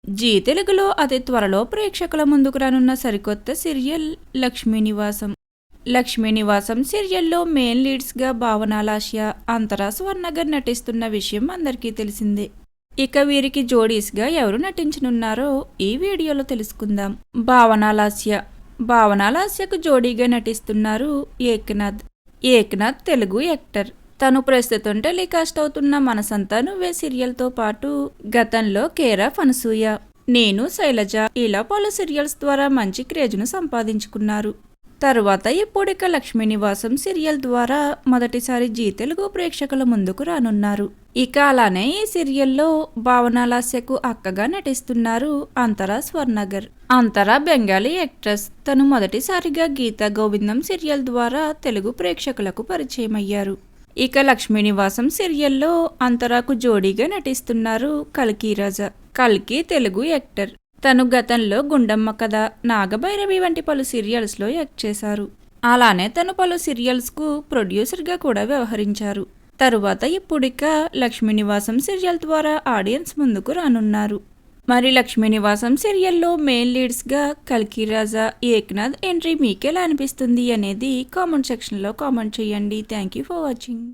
G తెలుగులో అతి త్వరలో ప్రేక్షకుల ముందుకు రానున్న సరికొత్త సీరియల్ లక్ష్మీ నివాసం. లక్ష్మీ నివాసం సీరియల్లో మెయిన్ లీడ్స్గా భావన లాస్య, అంతరా స్వర్ణగర్ నటిస్తున్న విషయం అందరికీ తెలిసిందే. ఇక వీరికి జోడీస్గా ఎవరు నటించనున్నారో ఈ వీడియోలో తెలుసుకుందాం. భావన లాస్యకు జోడీగా నటిస్తున్నారు ఏక్నాథ్. ఏక్నాథ్ తెలుగు యాక్టర్. తను ప్రస్తుతం టెలికాస్ట్ అవుతున్న మనసంతా నువ్వే సీరియల్తో పాటు గతంలో కేర్ ఆఫ్ అనసూయ, నేను శైలజ ఇలా పలు సీరియల్స్ ద్వారా మంచి క్రేజ్ను సంపాదించుకున్నారు. తరువాత ఇప్పుడిక లక్ష్మీ నివాసం సీరియల్ ద్వారా మొదటిసారి జీ తెలుగు ప్రేక్షకుల ముందుకు రానున్నారు. ఇక అలానే ఈ సీరియల్లో భావన లాస్యకు అక్కగా నటిస్తున్నారు అంతరా స్వర్ణగర్. అంతరా బెంగాలీ యాక్ట్రెస్. తను మొదటిసారిగా గీతా గోవిందం సీరియల్ ద్వారా తెలుగు ప్రేక్షకులకు పరిచయం అయ్యారు. ఇక లక్ష్మీ నివాసం సీరియల్లో అంతరాకు జోడీగా నటిస్తున్నారు కల్కి రాజా. కల్కి తెలుగు యాక్టర్. తను గతంలో గుండమ్మ కథ, నాగభైరవి వంటి పలు సీరియల్స్లో యాక్ట్ చేశారు. అలానే తను పలు సీరియల్స్కు ప్రొడ్యూసర్గా కూడా వ్యవహరించారు. తరువాత ఇప్పుడిక లక్ష్మీ నివాసం సీరియల్ ద్వారా ఆడియన్స్ ముందుకు రానున్నారు. మరి లక్ష్మీ నివాసం సీరియల్లో మెయిన్ లీడ్స్గా కల్కి రాజా, ఏక్నాథ్ ఎంట్రీ మీకెలా అనిపిస్తుంది అనేది కామెంట్ సెక్షన్లో కామెంట్ చేయండి. Thank you for watching.